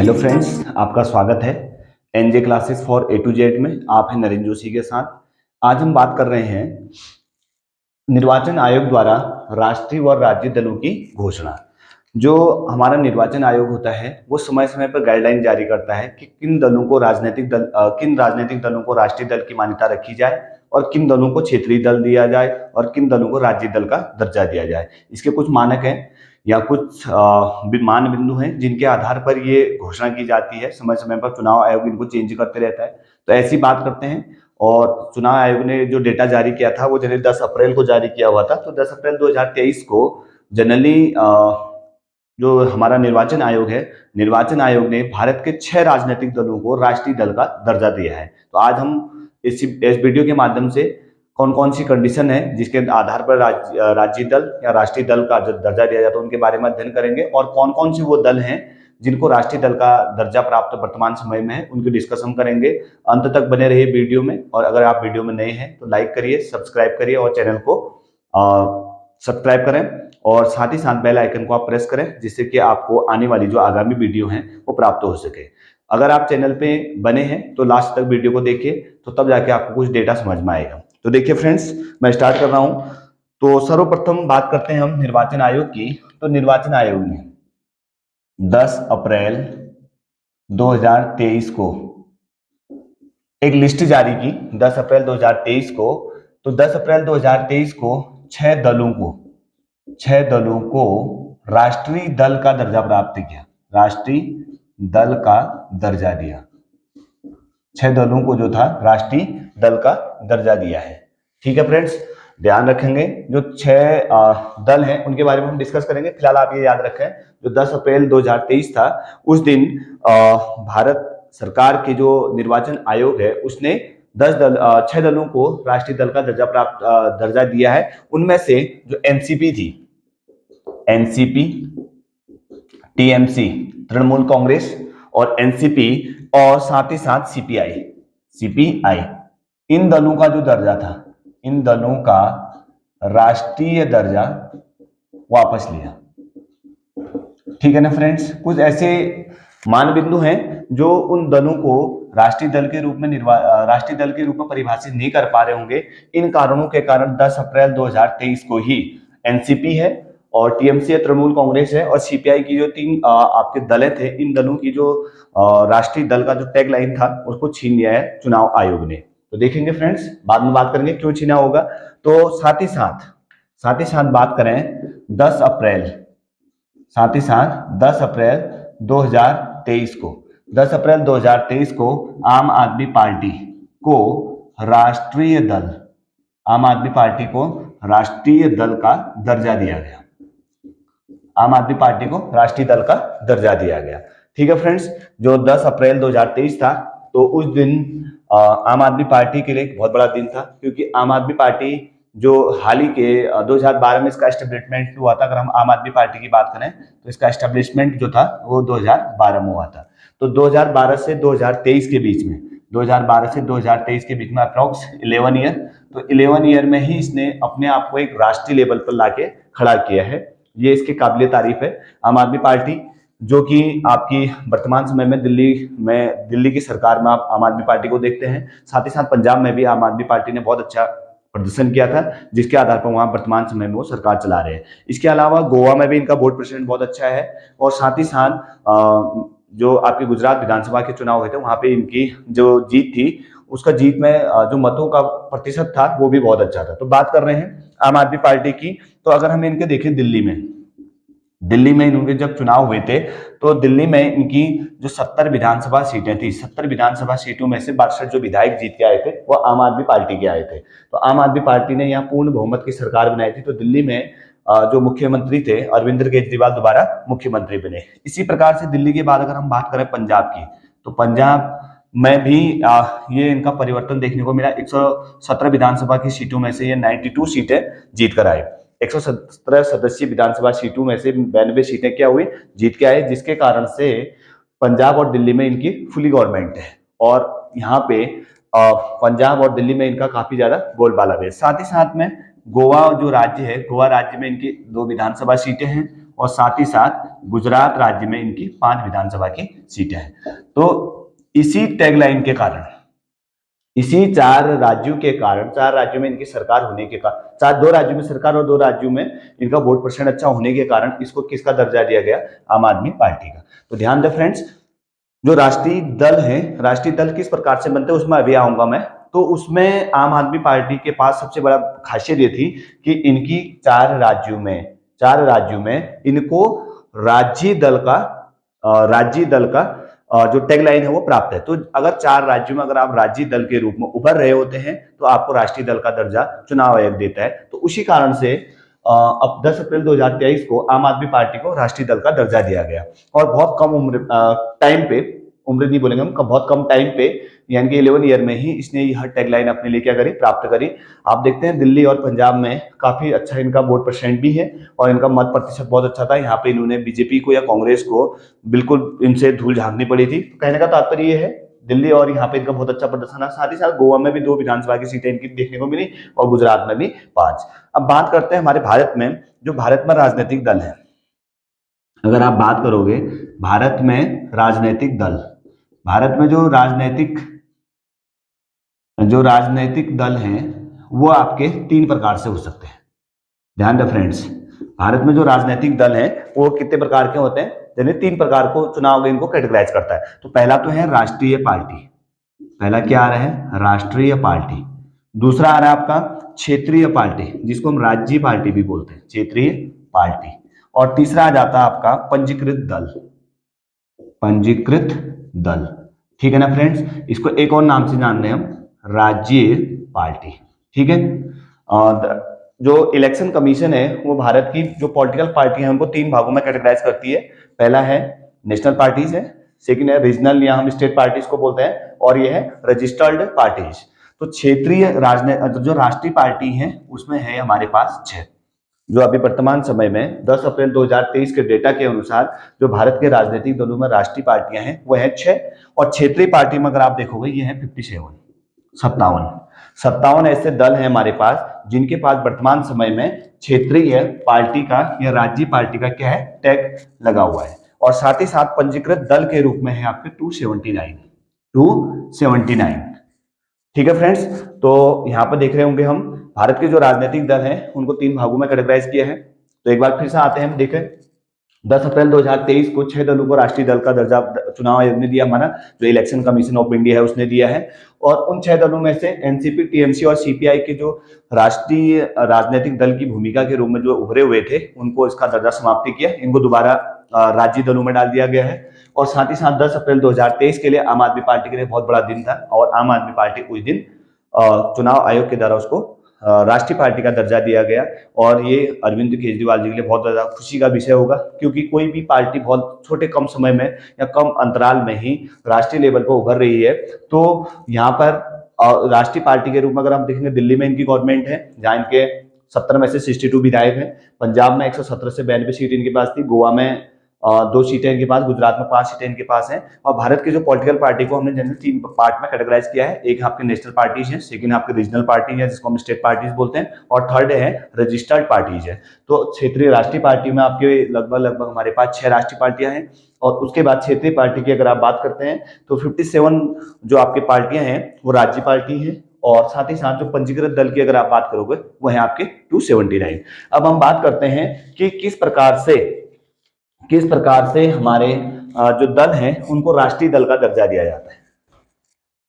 Hello friends, आपका स्वागत है NJ classes for A to Z में। आप हैं नरेंद्र जोशी के साथ। आज हम बात कर रहे हैं निर्वाचन आयोग द्वारा राष्ट्रीय व राज्य दलों की घोषणा। जो हमारा निर्वाचन आयोग होता है वो समय समय पर गाइडलाइन जारी करता है कि किन दलों को किन राजनीतिक दलों को राष्ट्रीय दल की मान्यता रखी जाए और किन दलों को क्षेत्रीय दल दिया जाए और किन दलों को राज्य दल का दर्जा दिया जाए। इसके कुछ मानक हैं या कुछ मान बिंदु हैं जिनके आधार पर ये घोषणा की जाती है। समय समय पर चुनाव आयोग इनको चेंज करते रहता है। तो ऐसी बात करते हैं। और चुनाव आयोग ने जो डेटा जारी किया था वो जनवरी 10 अप्रैल को जारी किया हुआ था। तो 10 अप्रैल 2023 को जनरली जो हमारा निर्वाचन आयोग ने भारत के 6 राजनीतिक दलों को राष्ट्रीय दल का दर्जा दिया है। तो आज हम इस वीडियो के माध्यम से कौन कौन सी कंडीशन है जिसके आधार पर राज्य दल या राष्ट्रीय दल का जो दर्जा दिया जाता है उनके बारे में अध्ययन करेंगे, और कौन कौन से वो दल हैं जिनको राष्ट्रीय दल का दर्जा प्राप्त वर्तमान समय में है उनकी डिस्कशन करेंगे। अंत तक बने रहिए वीडियो में। और अगर आप वीडियो में नए हैं तो लाइक करिए, सब्सक्राइब करिए और चैनल को सब्सक्राइब करें और साथ ही साथ बेल आइकन को आप प्रेस करें जिससे कि आपको आने वाली जो आगामी वीडियो हैं वो प्राप्त हो सके। अगर आप चैनल पे बने हैं तो लास्ट तक वीडियो को देखिए, तो तब जाके आपको कुछ डेटा समझ में आएगा। तो देखिए फ्रेंड्स, मैं स्टार्ट कर रहा हूं। तो सर्वप्रथम बात करते हैं हम निर्वाचन आयोग की। तो निर्वाचन आयोग ने 10 अप्रैल 2023 को एक लिस्ट जारी की। 10 अप्रैल 2023 को। तो 10 अप्रैल 2023 को 6 दलों को राष्ट्रीय दल का दर्जा प्राप्त किया, राष्ट्रीय दल का दर्जा दिया। 6 दलों को जो था राष्ट्रीय दल का दर्जा दिया है। ठीक है फ्रेंड्स, ध्यान रखेंगे जो 6 दल हैं उनके बारे में हम डिस्कस करेंगे। फिलहाल आप ये याद रखें जो 10 अप्रैल 2023 था उस दिन भारत सरकार के जो निर्वाचन आयोग है उसने 6 दलों को राष्ट्रीय दल का दर्जा दिया है। उनमें से जो एनसीपी थी, एनसीपी, टीएमसी तृणमूल कांग्रेस और एनसीपी और साथ ही साथ सीपीआई, इन दलों का जो दर्जा था, इन दलों का राष्ट्रीय दर्जा वापस लिया। ठीक है ना फ्रेंड्स, कुछ ऐसे मान बिंदु हैं जो उन दलों को राष्ट्रीय दल के रूप में परिभाषित नहीं कर पा रहे होंगे। इन कारणों के कारण 10 अप्रैल 2023 को ही एनसीपी है और टीएमसी है, तृणमूल कांग्रेस है और सीपीआई की जो 3 आपके दलें थे, इन दलों की जो राष्ट्रीय दल का जो टैग लाइन था उसको छीन लिया है चुनाव आयोग ने। तो देखेंगे फ्रेंड्स, बाद में बात करेंगे क्यों छीना होगा। तो साथ ही साथ बात करें 10 अप्रैल 2023 को, 10 अप्रैल 2023 को आम आदमी पार्टी को राष्ट्रीय दल का दर्जा दिया गया। आम आदमी पार्टी को राष्ट्रीय दल का दर्जा दिया गया। ठीक है फ्रेंड्स, जो 10 अप्रैल 2023 था तो उस दिन आम आदमी पार्टी के लिए एक बहुत बड़ा दिन था, क्योंकि आम आदमी पार्टी जो हाल ही के 2012 में इसका एस्टेब्लिशमेंट हुआ था। अगर हम आम आदमी पार्टी की बात करें तो इसका एस्टेब्लिशमेंट जो था वो 2012 में हुआ था। तो 2012 से 2023 के बीच में अप्रॉक्स 11 ईयर, तो 11 ईयर में ही इसने अपने आप को एक राष्ट्रीय लेवल पर लाके खड़ा किया है। ये इसकी काबिलियत तारीफ है। आम आदमी पार्टी जो कि आपकी वर्तमान समय में दिल्ली की सरकार में आप आम आदमी पार्टी को देखते हैं। साथ ही साथ पंजाब में भी आम आदमी पार्टी ने बहुत अच्छा प्रदर्शन किया था, जिसके आधार पर वहां वर्तमान समय में वो सरकार चला रहे हैं। इसके अलावा गोवा में भी इनका वोट परसेंट बहुत अच्छा है और साथ ही साथ जो आपके गुजरात विधानसभा के चुनाव हुए थे वहां पे इनकी जो जीत थी उसका जीत में जो मतों का प्रतिशत था वो भी बहुत अच्छा था। तो बात कर रहे हैं आम आदमी पार्टी की। तो अगर हम इनके देखें दिल्ली में इनके जब चुनाव हुए थे तो दिल्ली में इनकी जो 70 विधानसभा सीटें थी, 70 विधानसभा सीटों में से 62 जो विधायक जीत के आए थे वो आम आदमी पार्टी के आए थे। तो आम आदमी पार्टी ने यहाँ पूर्ण बहुमत की सरकार बनाई थी। तो दिल्ली में जो मुख्यमंत्री थे अरविंद केजरीवाल दोबारा मुख्यमंत्री बने। इसी प्रकार से दिल्ली के बाद अगर हम बात करें पंजाब की, तो पंजाब में भी ये इनका परिवर्तन देखने को मिला। 117 विधानसभा की सीटों में से ये 92 सीटें जीत कर आए। 117 सदस्यीय विधानसभा सीटों में से 92 सीटें क्या हुई, जीत के आए, जिसके कारण से पंजाब और दिल्ली में इनकी फुली गवर्नमेंट है और यहाँ पे पंजाब और दिल्ली में इनका काफी ज्यादा बोलबाला है। साथ ही साथ में गोवा जो राज्य है, गोवा राज्य में इनकी 2 विधानसभा सीटें हैं और साथ ही साथ गुजरात राज्य में इनकी 5 विधानसभा की सीटें हैं। तो इसी टैगलाइन के कारण, इसी 4 राज्यों के कारण, 4 राज्यों में इनकी सरकार होने के कारण, 2 राज्यों में सरकार और 2 राज्यों में इनका वोट परसेंट अच्छा होने के कारण इसको किसका दर्जा दिया गया? आम आदमी पार्टी का। तो ध्यान दें फ्रेंड्स, जो राष्ट्रीय दल है, राष्ट्रीय दल किस प्रकार से बनते हैं उसमें अभी आऊंगा मैं। तो उसमें आम आदमी पार्टी के पास सबसे बड़ा खासियत ये थी कि इनकी 4 राज्यों में इनको राज्य दल का जो टैगलाइन है वो प्राप्त है। तो अगर 4 राज्यों में अगर आप राज्य दल के रूप में उभर रहे होते हैं तो आपको राष्ट्रीय दल का दर्जा चुनाव आयोग देता है। तो उसी कारण से अब 10 अप्रैल 2023 को आम आदमी पार्टी को राष्ट्रीय दल का दर्जा दिया गया और बहुत कम उम्र नहीं बोलेंगे हम, बहुत कम टाइम पे, यानी कि 11 ईयर में ही इसने यह टैगलाइन अपने लिए क्या करी? प्राप्त करी। आप देखते हैं दिल्ली और पंजाब में काफी अच्छा इनका वोट परसेंट भी है और इनका मत प्रतिशत बहुत अच्छा था। यहाँ पे इन्होंने बीजेपी को या कांग्रेस को बिल्कुल इनसे धूल झांकनी पड़ी थी। कहने का तात्पर्य ये है, दिल्ली और यहाँ पे इनका बहुत अच्छा प्रदर्शन है। साथ ही साथ गोवा में भी 2 विधानसभा की सीटें इनकी देखने को मिली और गुजरात में भी 5। अब बात करते हैं हमारे भारत में, जो भारत में राजनीतिक दल है। अगर आप बात करोगे भारत में राजनीतिक दल, भारत में जो राजनीतिक दल हैं वो आपके 3 प्रकार से हो सकते हैं। ध्यान दें फ्रेंड्स, भारत में जो राजनीतिक दल हैं वो कितने प्रकार के होते हैं? यानी 3 प्रकार को चुनाव इनको कैटेगराइज करता है। तो पहला तो है राष्ट्रीय पार्टी, पहला क्या आ रहा है? राष्ट्रीय पार्टी। दूसरा आ रहा है आपका क्षेत्रीय पार्टी, जिसको हम राज्य पार्टी भी बोलते हैं, क्षेत्रीय पार्टी। और तीसरा आ जाता है आपका पंजीकृत दल। ठीक है ना फ्रेंड्स, इसको एक और नाम से जानते हैं हम, राज्य पार्टी। ठीक है। और जो इलेक्शन कमीशन है वो भारत की जो पॉलिटिकल पार्टी है उनको 3 भागों में कैटेगराइज करती है। पहला है नेशनल पार्टीज है, सेकंड है रीजनल या हम स्टेट पार्टीज को बोलते हैं, और ये है रजिस्टर्ड पार्टीज। तो क्षेत्रीय जो राष्ट्रीय पार्टी है उसमें है हमारे पास 6, जो अभी वर्तमान समय में 10 अप्रैल 2023 के डेटा के अनुसार जो भारत के राजनीतिक दलों में राष्ट्रीय पार्टियां हैं वो है 6। और क्षेत्रीय पार्टी में अगर आप देखोगे ये है 57 ऐसे दल हैं हमारे पास जिनके पास वर्तमान समय में क्षेत्रीय पार्टी का या राज्य पार्टी का क्या है? टैग लगा हुआ है। और साथ ही साथ पंजीकृत दल के रूप में है आपके 279। ठीक है फ्रेंड्स, तो यहाँ पर देख रहे होंगे हम भारत के जो राजनीतिक दल हैं उनको 3 भागों में कैटेगराइज किया है। तो एक बार फिर से आते हैं, हम देखें 10 अप्रैल 2023 को 6 दलों को राष्ट्रीय दल का दर्जा चुनाव आयोग ने दिया, हमारा जो इलेक्शन कमीशन ऑफ इंडिया है उसने दिया है। और उन 6 दलों में से एनसीपी, टीएमसी और सीपीआई के जो राष्ट्रीय राजनीतिक दल की भूमिका के रूप में जो उभरे हुए थे उनको इसका दर्जा समाप्ति किया, इनको दोबारा राज्य दलों में डाल दिया गया है। और साथ ही साथ 10 अप्रैल 2023 के लिए आम आदमी पार्टी के लिए बहुत बड़ा दिन था और आम आदमी पार्टी उस दिन चुनाव आयोग के द्वारा उसको राष्ट्रीय पार्टी का दर्जा दिया गया। और ये अरविंद केजरीवाल जी के लिए बहुत ज्यादा खुशी का विषय होगा, क्योंकि कोई भी पार्टी बहुत छोटे कम समय में या कम अंतराल में ही राष्ट्रीय लेवल पर उभर रही है। तो यहाँ पर राष्ट्रीय पार्टी के रूप में अगर हम देखेंगे, दिल्ली में इनकी गवर्नमेंट है जहाँ इनके 70 में से 62 विधायक हैं, पंजाब में 117 से 92 सीट इनके पास थी, गोवा में 2 सीटें इनके पास, गुजरात में 5 सीटें इनके पास हैं। और भारत की जो पॉलिटिकल पार्टी को हमने जनरल 3 पार्ट में कैटेगराइज किया है। एक आपके नेशनल पार्टीज है, सेकंड आपके रीजनल पार्टी है जिसको हम स्टेट पार्टीज बोलते हैं, और थर्ड है रजिस्टर्ड पार्टीज है। तो क्षेत्रीय राष्ट्रीय पार्टी में आपके लगभग हमारे पास 6 राष्ट्रीय पार्टियां हैं। और उसके बाद क्षेत्रीय पार्टी की अगर आप बात करते हैं तो 57 जो आपकी पार्टियां हैं वो राज्य पार्टी है। और साथ ही साथ जो पंजीकृत दल की अगर आप बात करोगे वो है आपके 279। अब हम बात करते हैं कि किस प्रकार से हमारे जो दल हैं उनको राष्ट्रीय दल का दर्जा दिया जाता है।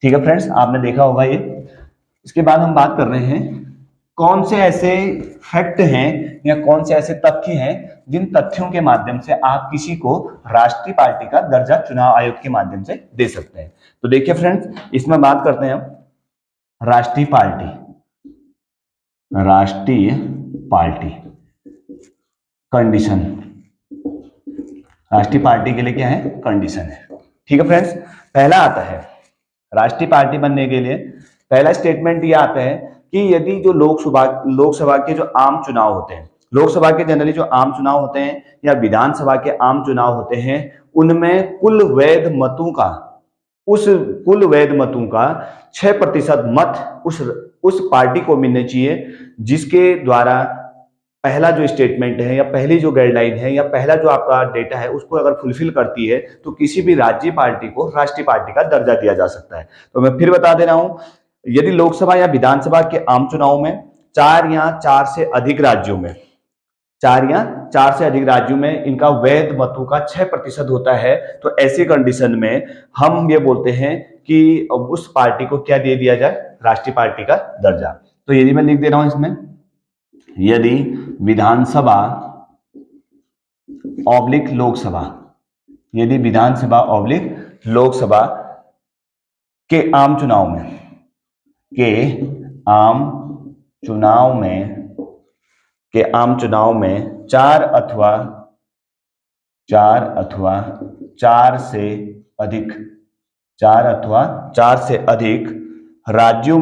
ठीक है फ्रेंड्स, आपने देखा होगा ये। इसके बाद हम बात कर रहे हैं कौन से ऐसे फैक्ट हैं या कौन से ऐसे तथ्य हैं जिन तथ्यों के माध्यम से आप किसी को राष्ट्रीय पार्टी का दर्जा चुनाव आयोग के माध्यम से दे सकते हैं। तो देखिए फ्रेंड्स, इसमें बात करते हैं हम राष्ट्रीय पार्टी कंडीशन। राष्ट्रीय पार्टी के लिए क्या है? कंडीशन है। ठीक है फ्रेंड्स, पहला आता है राष्ट्रीय पार्टी बनने के लिए पहला स्टेटमेंट ये आता है कि यदि जो लोकसभा के जो आम चुनाव होते हैं, लोकसभा के जनरली जो आम चुनाव होते हैं या विधानसभा के आम चुनाव होते हैं, उनमें कुल वैध मतों का 6% मत उस पार्टी को मिलने चाहिए जिसके द्वारा पहला जो स्टेटमेंट है या पहली जो गाइडलाइन है या पहला जो आपका डेटा है उसको अगर फुलफिल करती है तो किसी भी राज्य पार्टी को राष्ट्रीय पार्टी का दर्जा दिया जा सकता है। तो मैं फिर बता दे रहा हूं, यदि लोकसभा या विधानसभा के आम चुनाव में चार या चार से अधिक राज्यों में इनका वैध मतों का 6% होता है, तो ऐसी कंडीशन में हम ये बोलते हैं कि उस पार्टी को क्या दे दिया जाए, राष्ट्रीय पार्टी का दर्जा। तो यदि मैं लिख दे रहा हूं इसमें, यदि विधानसभा ऑब्लिक लोकसभा, यदि विधानसभा ऑब्लिक लोकसभा के आम चुनाव में चार अथवा चार से अधिक राज्यों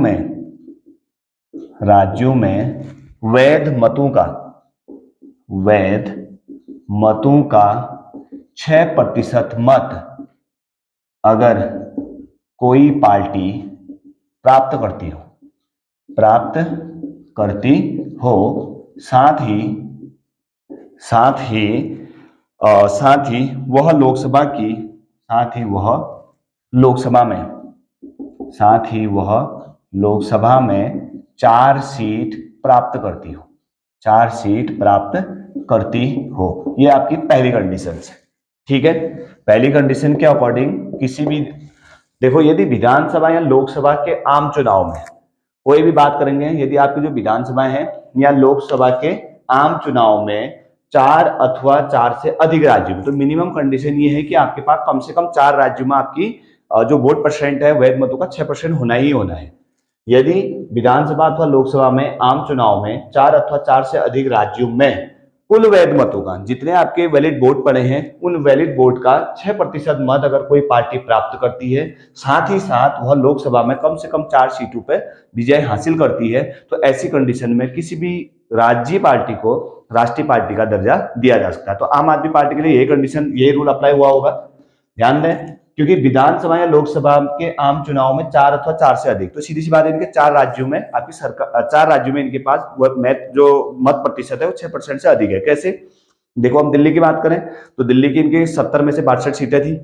में वैध मतों का 6% मत अगर कोई पार्टी प्राप्त करती हो, साथ ही वह लोकसभा में 4 सीट प्राप्त करती हो। ये आपकी पहली कंडीशन है, ठीक है। पहली कंडीशन के अकॉर्डिंग किसी भी, देखो यदि विधानसभा या लोकसभा के आम चुनाव में कोई भी बात करेंगे, यदि आपकी जो विधानसभा है या लोकसभा के आम चुनाव में 4 अथवा 4 से अधिक राज्यों में, तो मिनिमम कंडीशन ये है कि आपके पास कम से कम 4 राज्यों में आपकी जो वोट परसेंट है वैध मतों का 6% होना ही होना है। यदि विधानसभा अथवा लोकसभा में आम चुनाव में 4 अथवा 4 से अधिक राज्यों में कुल वैध मतों का, जितने आपके वैलिड वोट पड़े हैं उन वैलिड वोट का 6% मत अगर कोई पार्टी प्राप्त करती है, साथ ही साथ वह लोकसभा में कम से कम 4 सीटों पर विजय हासिल करती है, तो ऐसी कंडीशन में किसी भी राज्य पार्टी को राष्ट्रीय पार्टी का दर्जा दिया जा सकता है। तो आम आदमी पार्टी के लिए ये कंडीशन, ये रूल अप्लाई हुआ होगा, ध्यान दें, क्योंकि विधानसभा या लोकसभा के आम चुनाव में 4 अथवा 4 से अधिक, तो सीधी सी बात है इनके 4 राज्यों में आपकी सरकार, 4 राज्यों में इनके पास जो मत प्रतिशत है वो 6% से अधिक है। कैसे? देखो हम दिल्ली की बात करें तो दिल्ली की इनकी 70 में से 62 सीटें थी,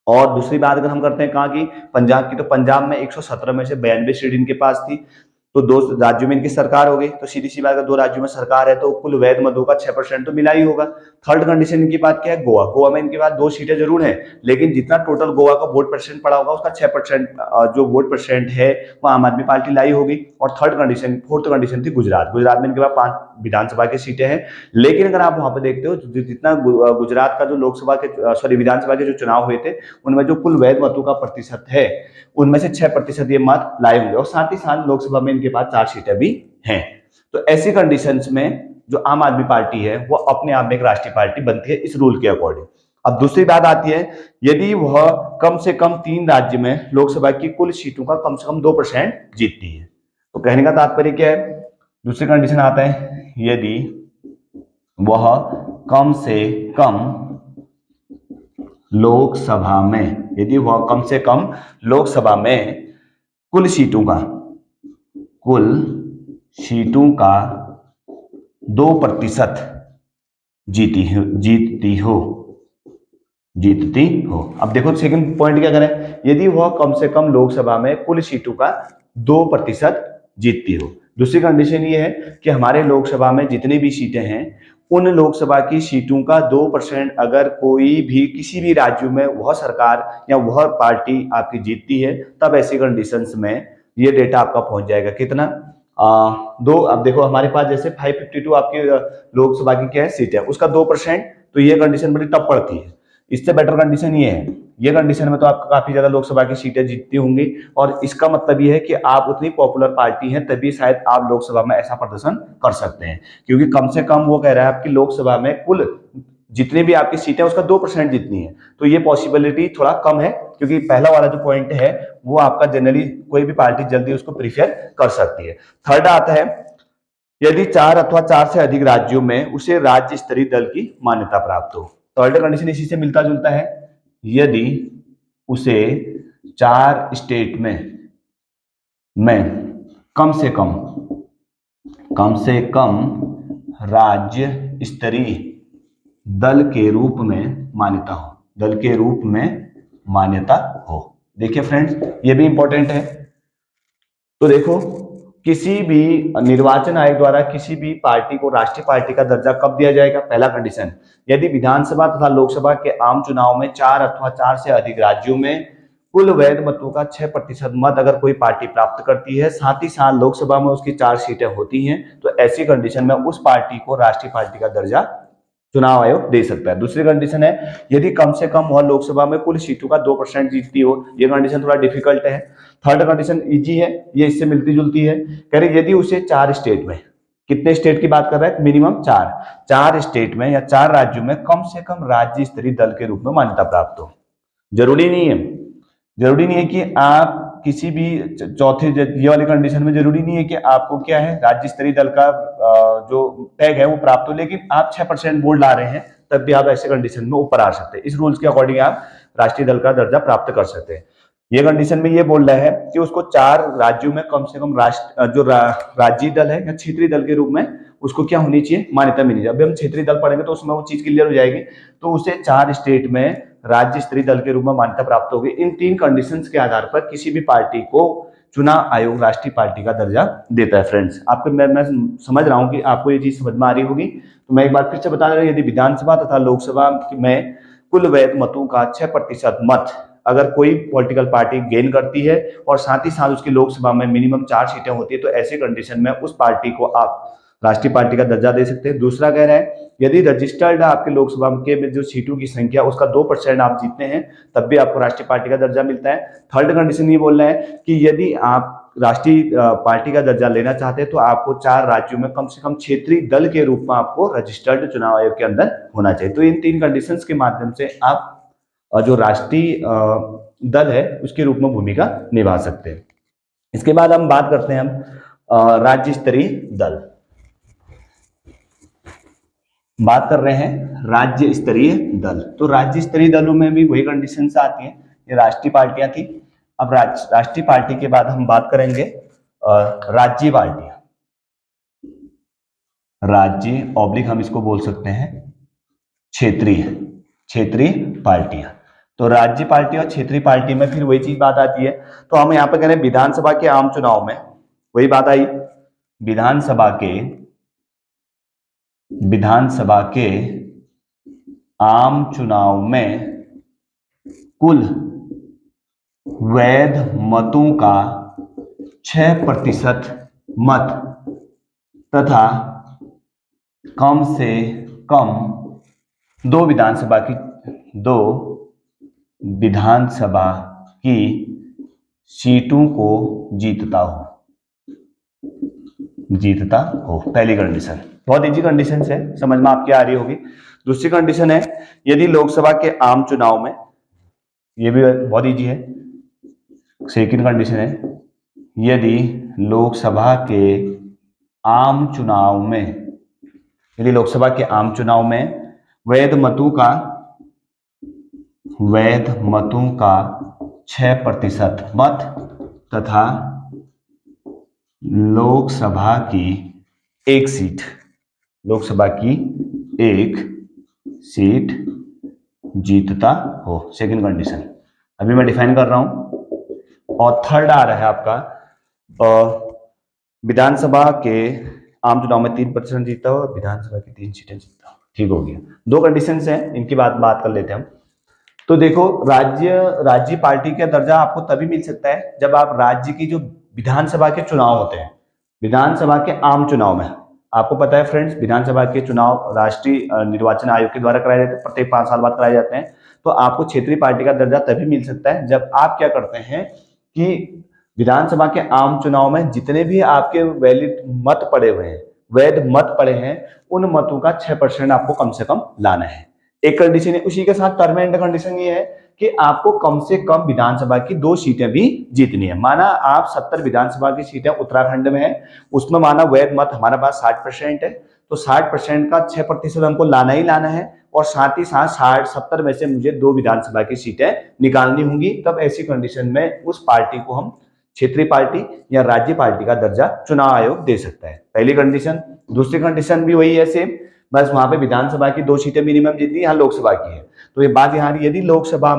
और दूसरी बात अगर हम करते हैं कहाँ की, पंजाब की, तो पंजाब में 117 में से 92 सीट इनके पास थी, तो 2 राज्यों में इनकी सरकार हो गई, तो सीधी सी बात है 2 राज्यों में सरकार है तो कुल वैध मतों का 6% तो मिला ही होगा। थर्ड कंडीशन इनकी बात क्या है, गोवा में इनके पास 2 सीटें जरूर है, लेकिन जितना टोटल गोवा का वोट परसेंट पड़ा होगा उसका 6% जो वोट परसेंट है वो आम आदमी पार्टी लाई होगी। और फोर्थ कंडीशन थी गुजरात में इनके पास 5 विधानसभा की सीटें हैं, लेकिन अगर आप वहां पर देखते हो जितना गुजरात का जो विधानसभा के जो चुनाव हुए थे उनमें जो कुल वैध मतों का प्रतिशत है उनमें से 6% ये मत लाए होंगे, और साथ ही साथ लोकसभा में इनके पास 4 सीटें भी हैं। तो ऐसी कंडीशंस में जो आम आदमी पार्टी है वो अपने आप में एक राष्ट्रीय पार्टी बनती है इस रूल के अकॉर्डिंग। अब दूसरी बात आती है, यदि वह कम से कम 3 राज्य में लोकसभा की कुल सीटों का कम से कम 2% जीतती है। तो कहने का तात्पर्य क्या है, दूसरी कंडीशन आता है, यदि वह कम से कम लोकसभा में कुल सीटों का 2% जीतती हो। अब देखो सेकंड पॉइंट क्या करें, यदि वह कम से कम लोकसभा में कुल सीटों का 2% जीतती हो। दूसरी कंडीशन ये है कि हमारे लोकसभा में जितनी भी सीटें हैं उन लोकसभा की सीटों का 2% अगर कोई भी किसी भी राज्य में वह सरकार या वह पार्टी आपकी जीतती है, तब ऐसी कंडीशंस में ये डेटा आपका पहुंच जाएगा कितना, 2। अब देखो हमारे पास जैसे 552 आपकी लोकसभा की क्या है सीट है, उसका 2%, तो ये कंडीशन बड़ी टफ पड़ती है। इससे बेटर कंडीशन ये है, ये कंडीशन में तो आपको काफी ज्यादा लोकसभा की सीटें जीतती होंगी, और इसका मतलब ये है कि आप उतनी पॉपुलर पार्टी हैं तभी शायद आप लोकसभा में ऐसा प्रदर्शन कर सकते हैं, क्योंकि कम से कम वो कह रहा है आपकी लोकसभा में कुल जितने भी आपकी सीटें उसका 2% जितनी है, तो ये पॉसिबिलिटी थोड़ा कम है, क्योंकि पहला वाला जो पॉइंट है वो आपका जनरली कोई भी पार्टी जल्दी उसको प्रीफर कर सकती है। थर्ड आता है, यदि 4 अथवा 4 से अधिक राज्यों में उसे राज्य स्तरीय दल की मान्यता प्राप्त हो। थर्ड कंडीशन इसी से मिलता जुलता है, यदि उसे 4 स्टेट में कम से कम राज्य स्तरीय दल के रूप में मान्यता हो, दल के रूप में मान्यता हो। देखिए फ्रेंड्स, ये भी इंपॉर्टेंट है। तो देखो, किसी भी निर्वाचन आयोग द्वारा किसी भी पार्टी को राष्ट्रीय पार्टी का दर्जा कब दिया जाएगा? पहला कंडीशन, यदि विधानसभा तथा लोकसभा के आम चुनाव में 4 अथवा 4 से अधिक राज्यों में कुल वैध मतों का 6% मत अगर कोई पार्टी प्राप्त करती है, साथ ही साथ लोकसभा में उसकी 4 सीटें होती हैं, तो ऐसी कंडीशन में उस पार्टी को राष्ट्रीय पार्टी का दर्जा चुनाव आयोग दे सकता है। दूसरी कंडीशन है, यदि कम से कम वह लोकसभा में कुल सीटों का 2% जीतती हो। यह कंडीशन थोड़ा डिफिकल्ट है। थर्ड कंडीशन इजी है, ये इससे मिलती जुलती है। कह रहे यदि उसे 4 स्टेट में, कितने स्टेट की बात कर रहा है? मिनिमम 4 स्टेट में या 4 राज्यों में कम से कम राज्य स्तरीय दल के रूप में मान्यता प्राप्त हो। जरूरी नहीं है कि आप किसी भी चौथे, ये वाली कंडीशन में जरूरी नहीं है कि आपको क्या है, राज्य स्तरीय दल का जो टैग है वो प्राप्त हो, लेकिन आप 6% वोट ला रहे हैं तब भी आप ऐसे कंडीशन में ऊपर आ सकते हैं। इस रूल्स के अकॉर्डिंग आप राष्ट्रीय दल का दर्जा प्राप्त कर सकते हैं। ये कंडीशन में ये बोल रहा है कि उसको 4 राज्यों में कम से कम राज्य दल है या क्षेत्रीय दल के रूप में उसको क्या होनी चाहिए? मान्यता मिलनी चाहिए। अभी हम क्षेत्रीय दल पढ़ेंगे तो उसमें वो चीज क्लियर हो जाएगी। तो उसे 4 स्टेट में राज्य स्तरीय दल के रूप में मान्यता प्राप्त होगी। इन 3 कंडीशंस के आधार पर किसी भी पार्टी को चुनाव आयोग राष्ट्रीय पार्टी का दर्जा देता है। फ्रेंड्स, आपको मैं समझ रहा हूं कि आपको ये चीज समझ में आ रही होगी। तो मैं एक बार फिर से बता रहा हूं, यदि विधानसभा तथा लोकसभा में कुल वैध मतों का 6% मत अगर कोई पॉलिटिकल पार्टी गेन करती है और साथ ही साथ उसकी लोकसभा में मिनिमम 4 सीटें होती है, तो ऐसे कंडीशन में उस पार्टी को आप राष्ट्रीय पार्टी का दर्जा दे सकते हैं। दूसरा कह रहा है, यदि रजिस्टर्ड आपके लोकसभा के जो सीटों की संख्या उसका 2% आप जीतते हैं, तब भी आपको राष्ट्रीय पार्टी का दर्जा मिलता है। थर्ड कंडीशन ये बोल रहा है कि यदि आप राष्ट्रीय पार्टी का दर्जा लेना चाहते हैं तो आपको 4 राज्यों में कम से कम क्षेत्रीय दल के रूप में आपको रजिस्टर्ड चुनाव आयोग के अंदर होना चाहिए। तो इन 3 कंडीशंस के माध्यम से आप जो राष्ट्रीय दल है उसके रूप में भूमिका निभा सकते हैं। इसके बाद हम बात करते हैं हम राज्य स्तरीय दल। बात कर रहे हैं राज्य स्तरीय दल। तो राज्य स्तरीय दलों में भी वही कंडीशंस आती हैं। ये राष्ट्रीय पार्टियां थी। अब राष्ट्रीय पार्टी के बाद हम बात करेंगे राज्य पार्टियां। राज्य ऑब्लिक हम इसको बोल सकते हैं क्षेत्रीय पार्टियां। तो राज्य पार्टी और क्षेत्रीय पार्टी में फिर वही चीज बात आती है। तो हम यहाँ पे कह रहे हैं विधानसभा के आम चुनाव में वही बात आई, विधानसभा के आम चुनाव में कुल वैध मतों का 6% मत तथा कम से कम 2 विधानसभा की सीटों को जीतता हो। पहली कंडीशन बहुत इजी कंडीशन है, समझ में आपकी आ रही होगी। दूसरी कंडीशन है, यदि लोकसभा के आम चुनाव में, ये भी बहुत इजी है। सेकंड कंडीशन है, यदि लोकसभा के आम चुनाव में वैध मतों का 6% मत तथा लोकसभा की एक सीट जीतता हो। सेकंड कंडीशन अभी मैं डिफाइन कर रहा हूं। और थर्ड आ रहा है आपका विधानसभा के आम चुनाव में 3% जीतता हो, विधानसभा की 3 सीटें जीतता हो। ठीक हो गया। 2 कंडीशंस हैं, इनकी बात कर लेते हैं हम। तो देखो, राज्य पार्टी का दर्जा आपको तभी मिल सकता है जब आप राज्य की जो विधानसभा के चुनाव होते हैं, विधानसभा के आम चुनाव में, आपको पता है फ्रेंड्स, विधानसभा के चुनाव राष्ट्रीय निर्वाचन आयोग के द्वारा कराए जाते हैं, प्रत्येक 5 साल बाद कराए जाते हैं। तो आपको क्षेत्रीय पार्टी का दर्जा तभी मिल सकता है जब आप क्या करते हैं कि विधानसभा के आम चुनाव में जितने भी आपके वैध मत पड़े हैं, उन मतों का 6% आपको कम से कम लाना है। एक कंडीशन है। उसी के साथ टर्म एंड कंडीशन ये है कि आपको कम से कम विधानसभा की 2 सीटें भी जीतनी है। माना आप 70 विधानसभा की सीटें उत्तराखंड में है, उसमें माना वैध मत हमारे पास 60% है, तो 60% का 6% हमको लाना ही लाना है, और साथ ही साथ 60-70 में से मुझे 2 विधानसभा की सीटें निकालनी होंगी। तब ऐसी कंडीशन में उस पार्टी को हम क्षेत्रीय पार्टी या राज्य पार्टी का दर्जा चुनाव आयोग दे सकता है, पहली कंडीशन। दूसरी कंडीशन भी वही है सेम, बस वहां पे विधानसभा की 2 सीटें मिनिमम जितनी यहाँ लोकसभा की है। तो ये बात यहाँ यदि लोकसभा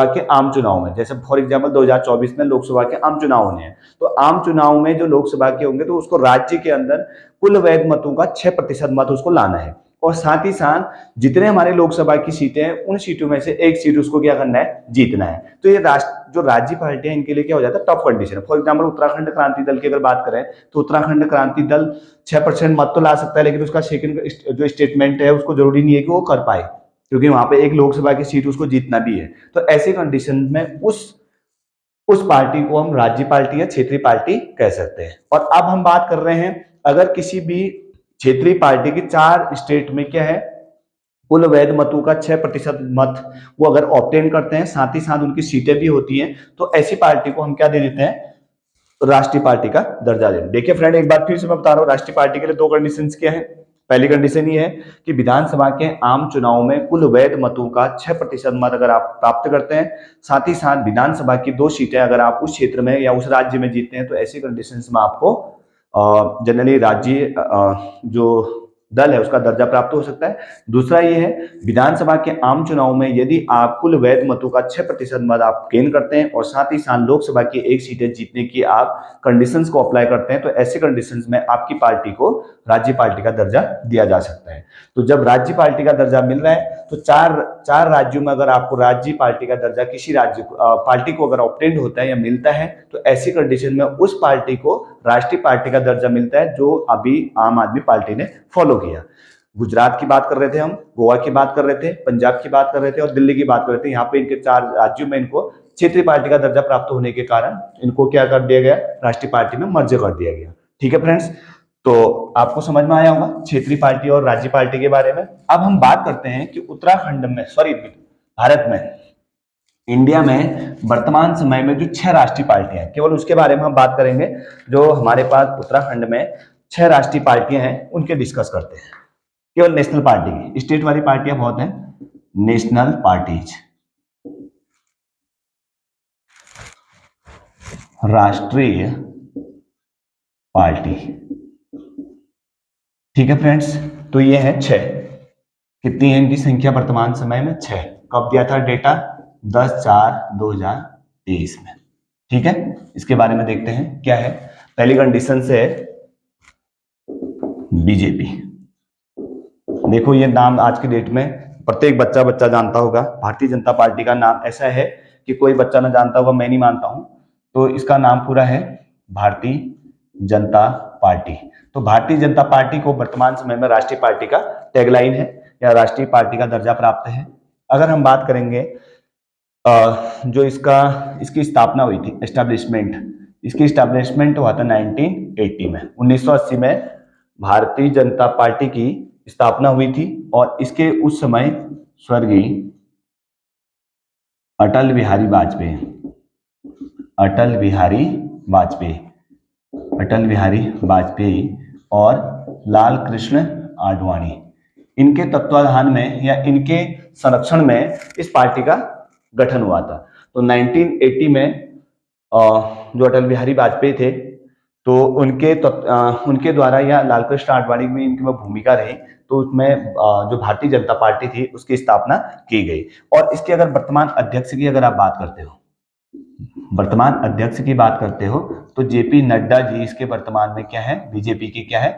के आम चुनाव में, जैसे फॉर एग्जांपल 2024 में लोकसभा के आम चुनाव होने हैं, तो आम चुनाव में जो लोकसभा के होंगे तो उसको राज्य के अंदर कुल वैध मतों का 6% मत उसको लाना है, और साथ ही साथ जितने हमारे लोकसभा की सीटें हैं उन सीटों में से एक सीट उसको क्या करना है, जीतना है। तो ये जो राज्य पार्टियां, इनके लिए क्या हो जाता है, टफ कंडीशन है। फॉर एग्जांपल उत्तराखंड क्रांति दल की अगर बात करें तो उत्तराखंड क्रांति दल 6% मत तो ला सकता है, लेकिन उसका सेकंड जो स्टेटमेंट है उसको जरूरी नहीं है कि वो कर पाए, क्योंकि वहां पे एक लोकसभा की सीट उसको जीतना भी है। तो ऐसी कंडीशन में उस पार्टी को हम राज्य पार्टी या क्षेत्रीय पार्टी कह सकते हैं। और अब हम बात कर रहे हैं, अगर किसी भी क्षेत्रीय पार्टी की 4 स्टेट में क्या है, कुल वैध मतों का 6% मत वो अगर ऑब्टेन करते हैं, साथ ही साथ उनकी सीटें भी होती हैं, तो ऐसी पार्टी को हम क्या दे देते हैं, राष्ट्रीय पार्टी का दर्जा देते हैं। देखिए फ्रेंड, एक बार फिर से मैं बता रहा हूँ, राष्ट्रीय पार्टी के लिए 2 कंडीशंस क्या है। पहली कंडीशन ये है कि विधानसभा के आम चुनाव में कुल वैध मतों का 6% मत अगर आप प्राप्त करते हैं, साथ ही साथ विधानसभा की 2 सीटें अगर आप उस क्षेत्र में या उस राज्य में जीतते हैं, तो ऐसी कंडीशंस में आपको जनरली राज्य जो दल है उसका दर्जा प्राप्त हो सकता है। दूसरा ये है, विधानसभा के आम चुनाव में यदि आप कुल वैध मतों का 6% मत आप गेन करते हैं और साथ ही साथ लोकसभा की 1 सीटें जीतने की आप कंडीशंस को अप्लाई करते हैं, तो ऐसी कंडीशंस में आपकी पार्टी को राज्य पार्टी का दर्जा दिया जा सकता है। तो जब राज्य पार्टी का दर्जा मिल रहा है, तो चार राज्यों में अगर आपको राज्य पार्टी का दर्जा किसी राज्य पार्टी को अगर ऑब्टेंड होता है या मिलता है, तो ऐसी कंडीशन में उस पार्टी को राष्ट्रीय पार्टी का दर्जा मिलता है, जो अभी आम आदमी पार्टी ने फॉलो किया। गुजरात की बात कर रहे थे हम, गोवा की बात कर रहे थे, पंजाब की बात कर रहे थे और दिल्ली की बात कर रहे थे। यहाँ पे इनके 4 राज्यों में इनको क्षेत्रीय पार्टी का दर्जा प्राप्त होने के कारण इनको क्या कर दिया गया, राष्ट्रीय पार्टी में मर्ज कर दिया गया। ठीक है फ्रेंड्स, तो आपको समझ में आया होगा क्षेत्रीय पार्टी और राज्य पार्टी के बारे में। अब हम बात करते हैं कि उत्तराखंड में, भारत में, इंडिया में वर्तमान समय में जो 6 राष्ट्रीय पार्टियां हैं, केवल उसके बारे में हम बात करेंगे। जो हमारे पास उत्तराखंड में 6 राष्ट्रीय पार्टियां हैं उनके डिस्कस करते हैं। केवल नेशनल पार्टी की, स्टेट वाली पार्टियां बहुत हैं, नेशनल पार्टीज, राष्ट्रीय पार्टी। ठीक है फ्रेंड्स, तो ये है 6। कितनी है इनकी संख्या वर्तमान समय में? 6। कब दिया था डेटा? 10/4/2023 में। ठीक है, इसके बारे में देखते हैं क्या है। पहली कंडीशन से बीजेपी। देखो, ये नाम आज की डेट में प्रत्येक बच्चा जानता होगा। भारतीय जनता पार्टी का नाम ऐसा है कि कोई बच्चा ना जानता होगा, मैं नहीं मानता हूं। तो इसका नाम पूरा है भारतीय जनता पार्टी। तो भारतीय जनता पार्टी को वर्तमान समय में राष्ट्रीय पार्टी का टैगलाइन है या राष्ट्रीय पार्टी का दर्जा प्राप्त है। अगर हम बात करेंगे जो इसकी स्थापना हुई थी, इसकी स्टैब्लिशमेंट हुआ था 1980 में। 1980 में भारतीय जनता पार्टी की स्थापना हुई थी और इसके उस समय स्वर्गीय अटल बिहारी वाजपेयी और लाल कृष्ण आडवाणी, इनके तत्वाधान में या इनके संरक्षण में इस पार्टी का गठन हुआ था। तो 1980 में जो अटल बिहारी वाजपेयी थे, तो उनके द्वारा या लालकृष्ण आडवाणी में इनकी भूमिका रही, तो उसमें जो भारतीय जनता पार्टी थी उसकी स्थापना की गई। और इसके अगर वर्तमान अध्यक्ष की अगर आप बात करते हो, तो जेपी नड्डा जी इसके वर्तमान में क्या है, बीजेपी के क्या है,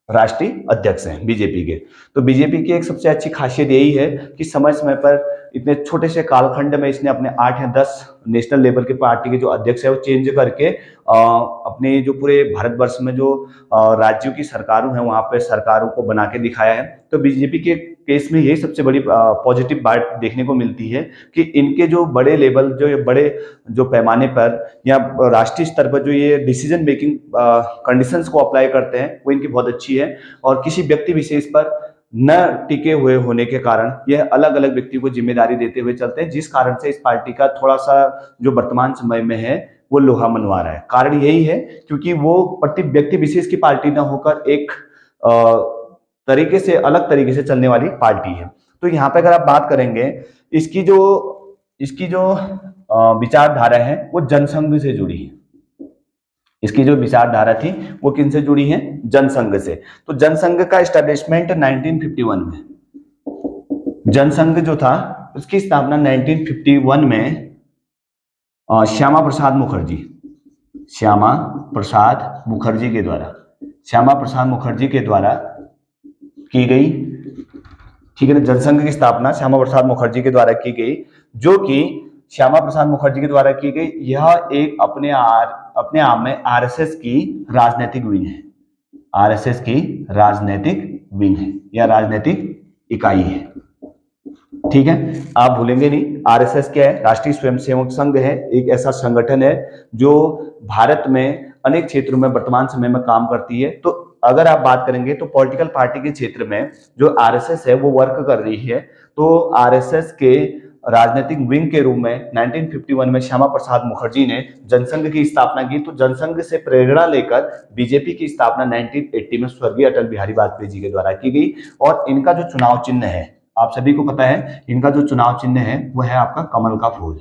राष्ट्रीय अध्यक्ष हैं बीजेपी के। तो बीजेपी की एक सबसे अच्छी खासियत यही है कि समय समय पर इतने छोटे से कालखंड में इसने अपने 8 या 10 नेशनल लेवल के पार्टी के जो अध्यक्ष है वो चेंज करके अपने जो पूरे भारतवर्ष में जो राज्यों की सरकारों हैं वहां पे सरकारों को बना के दिखाया है। तो बीजेपी के केस में यही सबसे बड़ी पॉजिटिव बात देखने को मिलती है कि इनके जो बड़े लेवल, जो पैमाने पर या राष्ट्रीय स्तर पर जो ये डिसीजन मेकिंग कंडीशंस को अप्लाई करते हैं वो इनकी बहुत अच्छी है। और किसी व्यक्ति विशेष पर न टिके हुए होने के कारण यह अलग अलग व्यक्ति को जिम्मेदारी देते हुए चलते हैं, जिस कारण से इस पार्टी का थोड़ा सा जो वर्तमान समय में है वो लोहा मनवा रहा है। कारण यही है क्योंकि वो प्रति व्यक्ति विशेष की पार्टी न होकर एक अलग तरीके से चलने वाली पार्टी है। तो यहाँ पे अगर आप बात करेंगे इसकी जो विचारधारा है वो जनसंघ से जुड़ी है। इसकी जो विचारधारा थी वो किनसे जुड़ी है? जनसंघ से। तो जनसंघ का एस्टेब्लिशमेंट 1951 में, जनसंघ जो था उसकी स्थापना 1951 में श्यामा प्रसाद मुखर्जी, श्यामा प्रसाद मुखर्जी के द्वारा, श्यामा प्रसाद मुखर्जी के द्वारा की गई। ठीक है ना, जनसंघ की स्थापना श्यामा प्रसाद मुखर्जी के द्वारा की गई, जो कि श्यामा प्रसाद मुखर्जी के द्वारा की गई। यह एक अपने आप में आरएसएस की राजनीतिक विंग है, आरएसएस की राजनीतिक विंग है या राजनीतिक इकाई है। ठीक है, आप भूलेंगे नहीं, आरएसएस क्या है? राष्ट्रीय स्वयंसेवक संघ है, एक ऐसा संगठन है जो भारत में अनेक क्षेत्रों में वर्तमान समय में काम करती है। तो अगर आप बात करेंगे तो पॉलिटिकल पार्टी के क्षेत्र में जो आरएसएस है वो वर्क कर रही है। तो आरएसएस के राजनीतिक विंग के रूप में 1951 में श्यामा प्रसाद मुखर्जी ने जनसंघ की स्थापना की। तो जनसंघ से प्रेरणा लेकर बीजेपी की स्थापना 1980 में स्वर्गीय अटल बिहारी वाजपेयी जी के द्वारा की गई। और इनका जो चुनाव चिन्ह है, आप सभी को पता है, इनका जो चुनाव चिन्ह है वो है आपका कमल का फूल।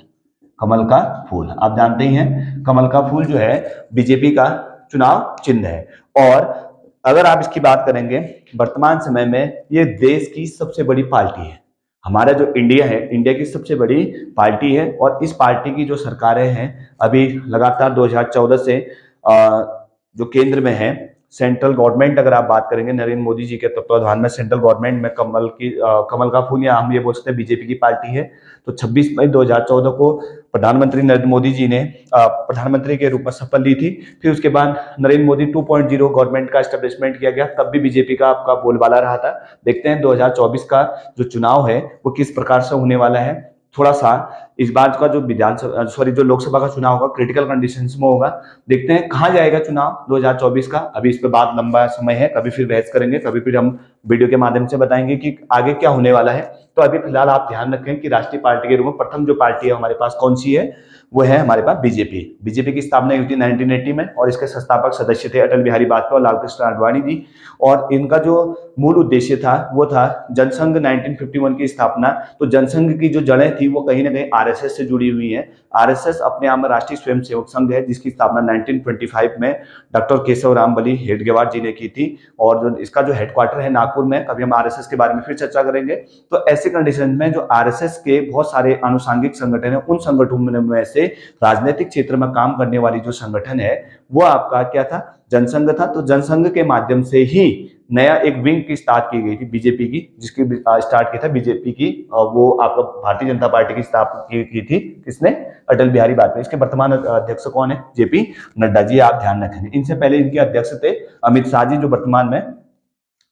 कमल का फूल आप जानते ही हैं, कमल का फूल जो है बीजेपी का चुनाव चिन्ह है। और अगर आप इसकी बात करेंगे, वर्तमान समय में ये देश की सबसे बड़ी पार्टी है। हमारा जो इंडिया है, इंडिया की सबसे बड़ी पार्टी है। और इस पार्टी की जो सरकारें हैं अभी लगातार 2014 से जो केंद्र में है, सेंट्रल गवर्नमेंट अगर आप बात करेंगे, नरेंद्र मोदी जी के तत्वाधान में सेंट्रल गवर्नमेंट में कमल का फूल, या हम ये बोल सकते हैं बीजेपी की पार्टी है। तो 26 मई 2014 को प्रधानमंत्री नरेंद्र मोदी जी ने प्रधानमंत्री के रूप में शपथ ली थी। फिर उसके बाद नरेंद्र मोदी 2.0 गवर्नमेंट का एस्टेब्लिशमेंट किया गया, तब भी बीजेपी का आपका बोलबाला रहा था। देखते हैं 2024 का जो चुनाव है वो किस प्रकार से होने वाला है। थोड़ा सा इस बार का जो जो लोकसभा का चुनाव होगा क्रिटिकल कंडीशंस में होगा। देखते हैं कहाँ जाएगा चुनाव 2024 का। अभी इस पे बात लंबा समय है, कभी फिर बहस करेंगे, कभी फिर हम वीडियो के माध्यम से बताएंगे कि आगे क्या होने वाला है। तो अभी फिलहाल आप ध्यान रखें कि राष्ट्रीय पार्टी के रूप में प्रथम जो पार्टी है हमारे पास कौन सी है, वो है हमारे पास बीजेपी। बीजेपी की स्थापना हुई थी 1980 में और इसके संस्थापक सदस्य थे अटल बिहारी वाजपेयी और लाल कृष्ण आडवाणी जी। और इनका जो मूल उद्देश्य था वो था जनसंघ 1951 की स्थापना। तो जनसंघ की जो जड़ें थी वो कहीं ना कहीं आरएसएस से जुड़ी हुई है। आरएसएस अपने आप में राष्ट्रीय स्वयंसेवक संघ है, जिसकी स्थापना 1925 में डॉक्टर केशव राम बली हेडगेवार जी ने की थी। और जो इसका जो हेडक्वार्टर है नागपुर में। कभी हम आरएसएस के बारे में फिर चर्चा करेंगे। तो ऐसे कंडीशन में जो आरएसएस के बहुत सारे आनुषंगिक संगठन है, उन संगठनों में से राजनीतिक क्षेत्र में काम करने वाली जो संगठन है वो आपका क्या था? जनसंघ था। तो जनसंघ के माध्यम से ही नया एक विंग की स्टार्ट की गई थी बीजेपी की, जिसकी स्टार्ट की था बीजेपी की, वो आपका भारतीय जनता पार्टी की स्थापना की थी किसने? अटल बिहारी वाजपेयी। इसके वर्तमान अध्यक्ष कौन है? जेपी नड्डा जी। आप ध्यान रखेंगे, इनसे पहले इनके अध्यक्ष थे अमित शाह जी, जो वर्तमान में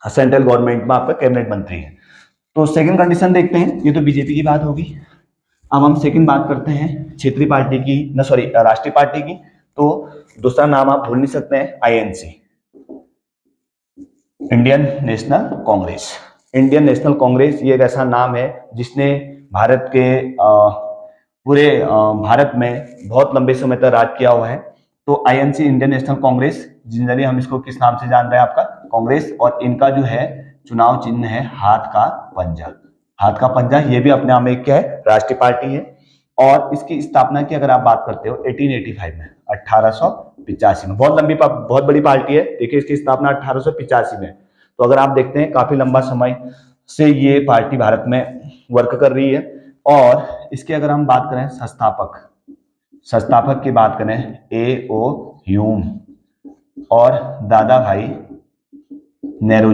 सेंट्रल गवर्नमेंट में आपका कैबिनेट मंत्री है। तो सेकंड कंडीशन देखते हैं, ये तो बीजेपी की बात होगी। अब हम सेकंड बात करते हैं क्षेत्रीय पार्टी की, राष्ट्रीय पार्टी की। तो दूसरा नाम आप भूल नहीं सकते हैं, INC, Indian national Congress. Indian national Congress ये एक ऐसा नाम है जिसने भारत के पूरे भारत में बहुत लंबे समय तक राज किया हुआ है। तो INC, Indian national Congress, generally हम इसको किस नाम से जान रहे हैं? आपका कांग्रेस। और इनका जो है चुनाव चिन्ह है हाथ का पंजा। हाथ का पंजा, ये भी अपने आप में क्या है? राष्ट्रीय पार्टी है। और इसकी स्थापना की अगर आप बात करते हो 1885 में, 1885 में। बहुत बड़ी पार्टी है। देखिए इसकी स्थापना 1885 में। तो अगर आप देखते हैं काफी लंबा समय से ये पार्टी भारत में वर्क कर रही है। और इसके अगर हम बात करें संस्थापक की बात करें, A.O. ह्यूम और दादा भाई नेहरू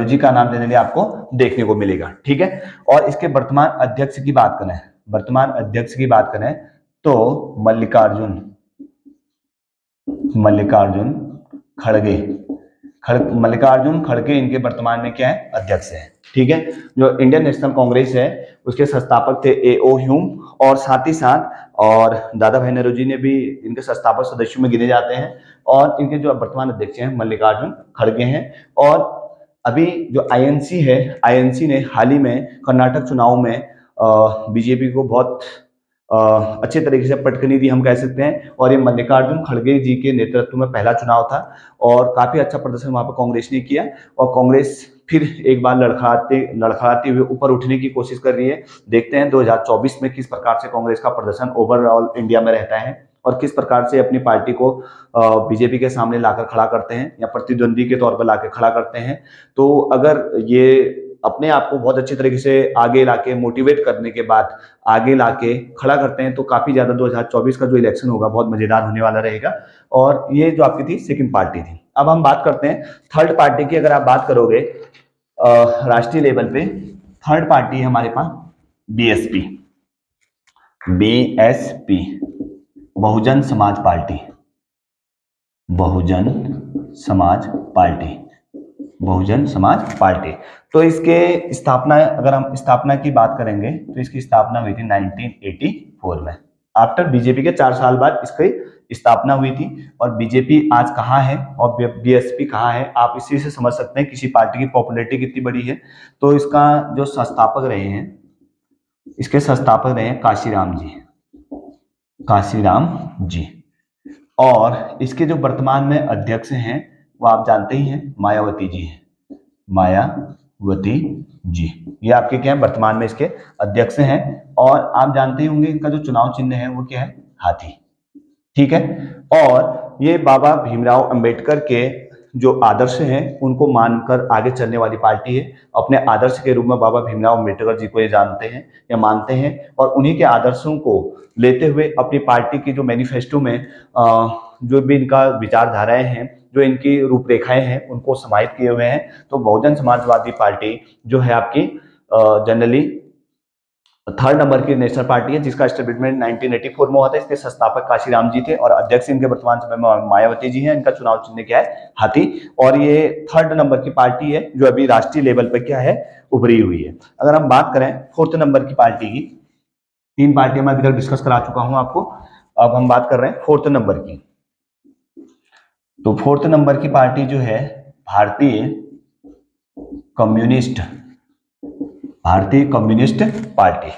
जी का नाम जनरली आपको देखने को मिलेगा। ठीक है। और इसके वर्तमान अध्यक्ष की बात करें तो मल्लिकार्जुन खड़गे इनके वर्तमान में क्या है? अध्यक्ष है। ठीक है। जो इंडियन नेशनल कांग्रेस है उसके संस्थापक थे A.O. ह्यूम और साथ ही साथ और दादा भाई नेहरू जी ने भी इनके संस्थापक सदस्यों में गिने जाते हैं। और इनके जो वर्तमान अध्यक्ष हैं मल्लिकार्जुन खड़गे हैं। और अभी जो आईएनसी है, आईएनसी ने हाल ही में कर्नाटक चुनाव में बीजेपी को बहुत अच्छे तरीके से पटकनी दी, हम कह सकते हैं। और ये मल्लिकार्जुन खड़गे जी के नेतृत्व में पहला चुनाव था और काफी अच्छा प्रदर्शन वहां पर कांग्रेस ने किया। और कांग्रेस फिर एक बार लड़खड़ाते हुए ऊपर उठने की कोशिश कर रही है। देखते हैं 2024 में किस प्रकार से कांग्रेस का प्रदर्शन ओवरऑल इंडिया में रहता है और किस प्रकार से अपनी पार्टी को बीजेपी के सामने लाकर खड़ा करते हैं या प्रतिद्वंदी के तौर पर लाकर खड़ा करते हैं। तो अगर ये अपने आप को बहुत अच्छी तरीके से आगे लाके मोटिवेट करने के बाद आगे लाके खड़ा करते हैं तो काफी ज्यादा 2024 का जो इलेक्शन होगा बहुत मजेदार होने वाला रहेगा। और ये जो आपकी थी सेकंड पार्टी थी। अब हम बात करते हैं थर्ड पार्टी की। अगर आप बात करोगे राष्ट्रीय लेवल पे थर्ड पार्टी है हमारे पास BSP, BSP Bahujan Samaj party, Bahujan Samaj party, Bahujan Samaj party. तो इसके स्थापना, अगर हम स्थापना की बात करेंगे तो इसकी स्थापना हुई थी 1984 में। आफ्टर बीजेपी के 4 साल बाद इसकी स्थापना हुई थी। और बीजेपी आज कहाँ है और बीएसपी कहाँ है, आप इसी से समझ सकते हैं किसी पार्टी की पॉपुलैरिटी कितनी बड़ी है। तो इसका जो संस्थापक रहे हैं, इसके संस्थापक रहे हैं काशीराम जी, काशीराम जी। और इसके जो वर्तमान में अध्यक्ष हैं वो आप जानते ही हैं, मायावती जी हैं, मायावती जी। ये आपके क्या है, वर्तमान में इसके अध्यक्ष हैं। और आप जानते ही होंगे इनका जो चुनाव चिन्ह है वो क्या है, हाथी। ठीक है। और ये बाबा भीमराव अंबेडकर के जो आदर्श हैं उनको मानकर आगे चलने वाली पार्टी है। अपने आदर्श के रूप में बाबा भीमराव अंबेडकर जी को ये जानते हैं या मानते हैं और उन्हीं के आदर्शों को लेते हुए अपनी पार्टी की जो मैनिफेस्टो में जो भी इनका विचारधाराएं हैं, जो इनकी रूपरेखाएं हैं, उनको समाहित किए हुए हैं। तो बहुजन समाजवादी पार्टी जो है आपकी जनरली थर्ड नंबर की नेशनल पार्टी है जिसका एस्टेब्लिशमेंट 1984 में हुआ था। इसके संस्थापक काशीराम जी थे और अध्यक्ष इनके वर्तमान समय में मायावती जी हैं। इनका चुनाव चिन्ह क्या है, हाथी। और ये थर्ड नंबर की पार्टी है जो अभी राष्ट्रीय लेवल पर क्या है, उभरी हुई है। अगर हम बात करें फोर्थ नंबर की पार्टी की, 3 पार्टियां मैं अभी तक डिस्कस करा चुका हूं आपको। अब हम बात कर रहे हैं फोर्थ नंबर की। तो फोर्थ नंबर की पार्टी जो है भारतीय कम्युनिस्ट, भारतीय कम्युनिस्ट पार्टी,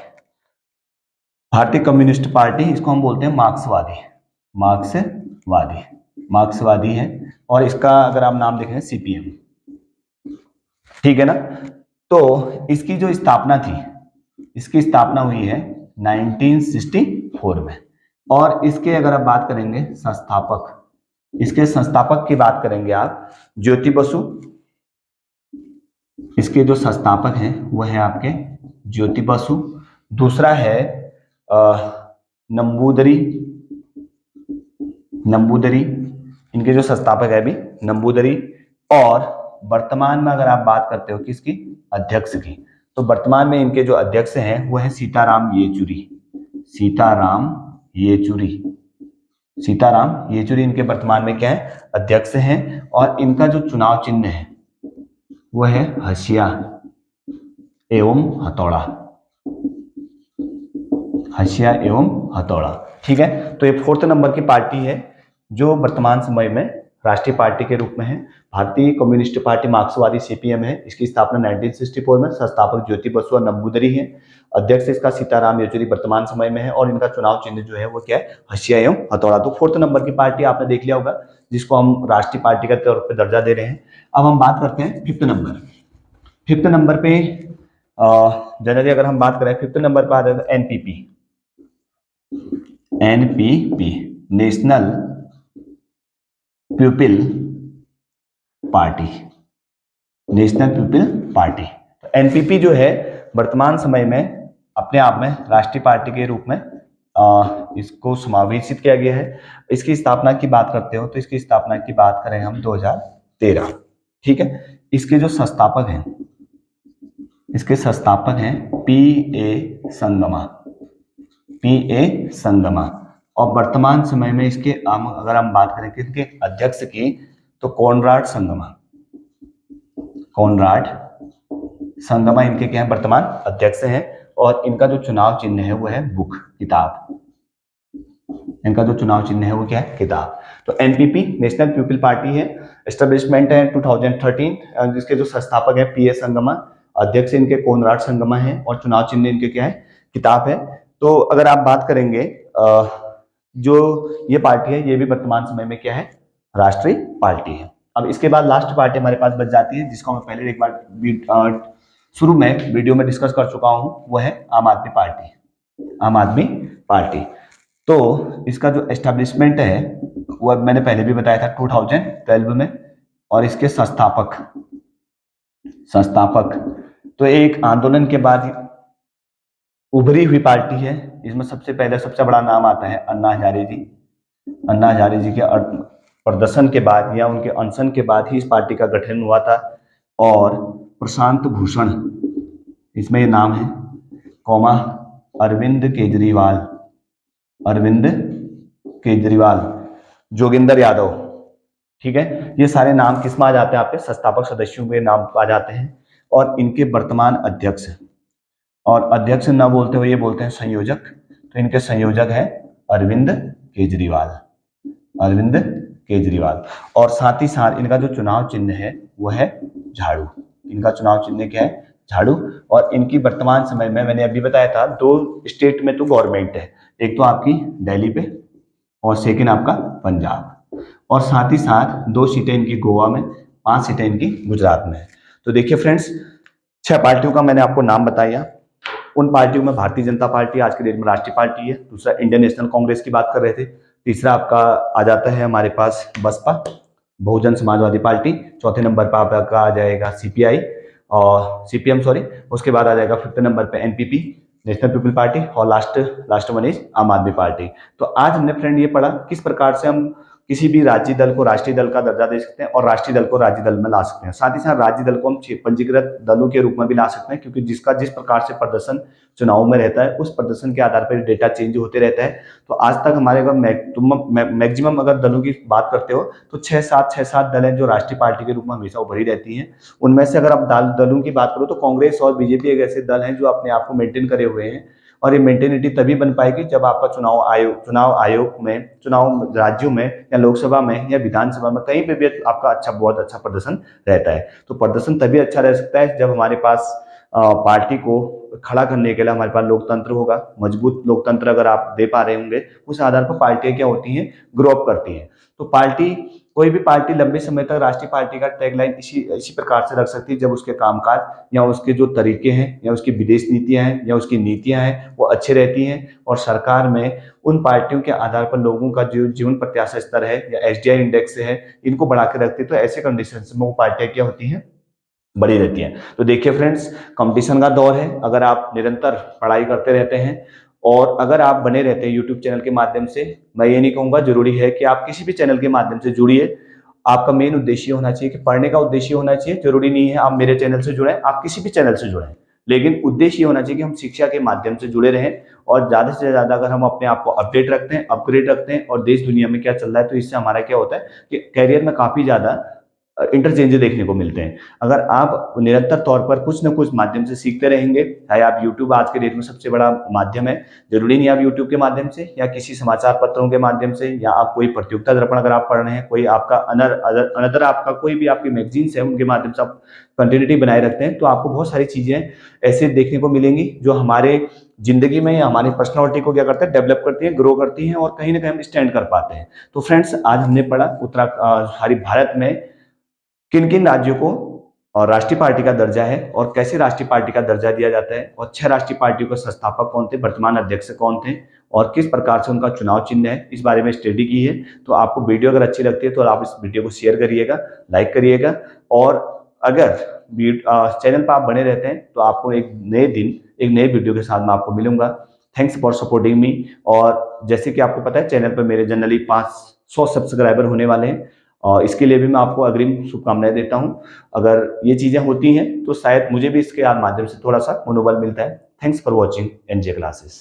भारतीय कम्युनिस्ट पार्टी, इसको हम बोलते हैं मार्क्सवादी, मार्क्सवादी, मार्क्सवादी है। और इसका अगर आप नाम देखें सीपीएम, ठीक है ना। तो इसकी जो स्थापना थी, इसकी स्थापना हुई है 1964 में। और इसके अगर आप बात करेंगे संस्थापक, इसके संस्थापक की बात करेंगे आप ज्योति बसु। इसके जो संस्थापक हैं वो है आपके ज्योति बसु। दूसरा है नंबूदरी, नंबूदरी इनके जो संस्थापक है अभी नंबूदरी। और वर्तमान में अगर आप बात करते हो किसकी, अध्यक्ष की, तो वर्तमान में इनके जो अध्यक्ष हैं वो है सीताराम येचुरी, सीताराम येचुरी, सीताराम येचुरी इनके वर्तमान में क्या है, अध्यक्ष हैं। और इनका जो चुनाव चिन्ह है वो है हसिया एवं हथौड़ा, हसिया एवं हथौड़ा। ठीक है। तो ये फोर्थ नंबर की पार्टी है जो वर्तमान समय में राष्ट्रीय पार्टी के रूप में है। भारतीय कम्युनिस्ट पार्टी मार्क्सवादी सीपीएम है। इसकी स्थापना 1964 में, संस्थापक ज्योति बसु और नंबूदरी है। अध्यक्ष इसका सीताराम येचुरी वर्तमान समय में है। और इनका चुनाव चिन्ह जो है वो क्या है, हसिया एवं हथौड़ा। तो फोर्थ नंबर की पार्टी आपने देख लिया होगा जिसको हम राष्ट्रीय पार्टी का तौर पर दर्जा दे रहे हैं। अब हम बात करते हैं फिफ्थ नंबर। फिफ्थ नंबर पे जनरली अगर हम बात करें फिफ्थ नंबर पर आ जाता है NPP, NPP national people party, national people party. तो एनपीपी जो है वर्तमान समय में अपने आप में राष्ट्रीय पार्टी के रूप में इसको समावेशित किया गया है। इसकी स्थापना की बात करते हो तो इसकी स्थापना की बात करें हम 2013। ठीक है। इसके जो संस्थापक हैं, इसके संस्थापक हैं पी.ए. संगमा, पी.ए. संगमा। और वर्तमान समय में इसके अगर हम बात करें किसके अध्यक्ष की, तो कॉनराड संगमा, कॉनराड संगमा इनके क्या है, वर्तमान अध्यक्ष हैं। और इनका जो चुनाव चिन्ह है वो है बुक, किताब। इनका जो चुनाव चिन्ह है वो क्या है, किताब। तो एनपीपी नेशनल पीपल पार्टी है, एस्टेब्लिशमेंट है 2013। जिसके जो संस्थापक है पी.ए. संगमा, अध्यक्ष इनके कोनराड संगमा है और चुनाव चिन्ह इनके क्या है, किताब है। तो अगर आप बात करेंगे जो ये पार्टी है ये भी वर्तमान समय में क्या है, राष्ट्रीय पार्टी है। अब इसके बाद लास्ट पार्टी हमारे पास बच जाती है, जिसको मैं पहले एक बार शुरू में वीडियो में डिस्कस कर चुका हूं, वो है आम आदमी पार्टी। आम आदमी पार्टी तो इसका जो एस्टेब्लिशमेंट है वो मैंने पहले भी बताया था 2012 में, और इसके संस्थापक संस्थापक तो एक आंदोलन के बाद उभरी हुई पार्टी है। इसमें सबसे पहले सबसे बड़ा नाम आता है अन्ना हजारे जी। अन्ना हजारे जी के प्रदर्शन के बाद या उनके अनशन के बाद ही इस पार्टी का गठन हुआ था। और प्रशांत भूषण इसमें ये नाम है, कौमा अरविंद केजरीवाल, अरविंद केजरीवाल, जोगिंदर यादव, ठीक है। ये सारे नाम किस में आ जाते हैं, आपके संस्थापक सदस्यों में नाम आ जाते हैं। और इनके वर्तमान अध्यक्ष, और अध्यक्ष ना बोलते हुए ये बोलते हैं संयोजक, तो इनके संयोजक है अरविंद केजरीवाल, अरविंद केजरीवाल। और साथ ही साथ इनका जो चुनाव चिन्ह है वो है झाड़ू। इनका चुनाव चिन्ह क्या है, झाड़ू। और इनकी वर्तमान समय में मैंने अभी बताया था 2 स्टेट में तो गवर्नमेंट है, एक तो आपकी दिल्ली पे और सेकंड आपका पंजाब, और साथ ही साथ 2 सीटें इनकी गोवा में, 5 सीटें इनकी गुजरात में है। तो देखिए फ्रेंड्स, 6 पार्टियों का मैंने आपको नाम बताया। उन पार्टियों में भारतीय जनता पार्टी आज के डेट में राष्ट्रीय पार्टी है, दूसरा इंडियन नेशनल कांग्रेस की बात कर रहे थे, तीसरा आपका आ जाता है हमारे पास बसपा बहुजन समाजवादी पार्टी, चौथे नंबर पर आपका आ जाएगा सीपीआई और सीपीएम सॉरी, उसके बाद आ जाएगा 5th नंबर पे एनपीपी नेशनल पीपल पार्टी, और लास्ट वन इज आम आदमी पार्टी। तो आज हमने फ्रेंड ये पढ़ा किस प्रकार से हम किसी भी राज्य दल को राष्ट्रीय दल का दर्जा दे सकते हैं और राष्ट्रीय दल को राज्य दल में ला सकते हैं। साथ ही साथ राज्य दल को हम पंजीकृत दलों के रूप में भी ला सकते हैं, क्योंकि जिसका जिस प्रकार से प्रदर्शन चुनाव में रहता है उस प्रदर्शन के आधार पर डेटा चेंज होते रहता है। तो आज तक हमारे अगर मैक्सिमम अगर दलों की बात करते हो तो 6-7 दल हैं जो राष्ट्रीय पार्टी के रूप में हमेशा उभरी रहती हैं। उनमें से अगर आप दलों की बात करो तो कांग्रेस और बीजेपी एक ऐसे दल हैं जो अपने आप को मेंटेन करे हुए हैं, और ये मेंटेनिटी तभी बन पाएगी जब आपका चुनाव राज्यों में या लोकसभा में या विधानसभा में कहीं पे भी आपका बहुत अच्छा प्रदर्शन रहता है। तो प्रदर्शन तभी अच्छा रह सकता है जब हमारे पास पार्टी को खड़ा करने के लिए हमारे पास लोकतंत्र होगा। मजबूत लोकतंत्र अगर आप दे पा रहे होंगे, उस आधार पर पार्टियां क्या होती हैं, ग्रो अप करती हैं। तो कोई भी पार्टी लंबे समय तक राष्ट्रीय पार्टी का टैगलाइन इसी प्रकार से रख सकती है जब उसके कामकाज या उसके जो तरीके हैं या उसकी विदेश नीतियां हैं या उसकी नीतियां हैं वो अच्छी रहती हैं, और सरकार में उन पार्टियों के आधार पर लोगों का जो जीवन प्रत्याशा स्तर है या एसडीआई इंडेक्स है इनको बढ़ा के रखती है। तो ऐसे कंडीशन में वो पार्टियां क्या होती हैं, बड़ी रहती हैं। तो देखिए फ्रेंड्स, कंपटीशन का दौर है। अगर आप निरंतर पढ़ाई करते रहते हैं और अगर आप बने रहते हैं यूट्यूब चैनल के माध्यम से, मैं ये नहीं कहूंगा, जरूरी है कि आप किसी भी चैनल के माध्यम से जुड़िए। आपका मेन उद्देश्य होना चाहिए कि पढ़ने का उद्देश्य होना चाहिए। जरूरी नहीं है आप मेरे चैनल से जुड़ें, आप किसी भी चैनल से जुड़ें, लेकिन उद्देश्य होना चाहिए कि हम शिक्षा के माध्यम से जुड़े रहें। और ज्यादा से ज्यादा अगर हम अपने आप को अपडेट रखते हैं, अपग्रेड रखते हैं और देश दुनिया में क्या चल रहा है, तो इससे हमारा क्या होता है कि कैरियर में काफी ज्यादा इंटरचेंज देखने को मिलते हैं। अगर आप निरंतर तौर पर कुछ न कुछ माध्यम से सीखते रहेंगे, चाहे आप यूट्यूब आज के डेट में सबसे बड़ा माध्यम है, जरूरी नहीं आप यूट्यूब के माध्यम से या किसी समाचार पत्रों के माध्यम से या आप कोई प्रतियोगिता दर्पण अगर आप पढ़ रहे हैं, कोई आपका अनदर आपका कोई भी आपकी मैगजीन्स है उनके माध्यम से आप कंटिन्यूटी बनाए रखते हैं, तो आपको बहुत सारी चीजें ऐसे देखने को मिलेंगी जो हमारे जिंदगी में या हमारी पर्सनालिटी को क्या करते हैं, डेवलप करती है, ग्रो करती है, और कहीं ना कहीं हम स्टैंड कर पाते हैं। तो फ्रेंड्स, आज हमने पढ़ा हमारी भारत में किन किन राज्यों को और राष्ट्रीय पार्टी का दर्जा है और कैसे राष्ट्रीय पार्टी का दर्जा दिया जाता है, और 6 राष्ट्रीय पार्टियों के संस्थापक कौन थे, वर्तमान अध्यक्ष कौन थे, और किस प्रकार से उनका चुनाव चिन्ह है, इस बारे में स्टडी की है। तो आपको वीडियो अगर अच्छी लगती है तो आप इस वीडियो को शेयर करिएगा, लाइक करिएगा, और अगर चैनल पर आप बने रहते हैं तो आपको एक नए वीडियो के साथ मैं आपको मिलूंगा। Thanks for supporting me. और जैसे कि आपको पता है चैनल पर मेरे जनरली 500 सब्सक्राइबर होने वाले हैं, और इसके लिए भी मैं आपको अग्रिम शुभकामनाएं देता हूं। अगर ये चीजें होती हैं तो शायद मुझे भी इसके माध्यम से थोड़ा सा मनोबल मिलता है। Thanks for watching NJ classes.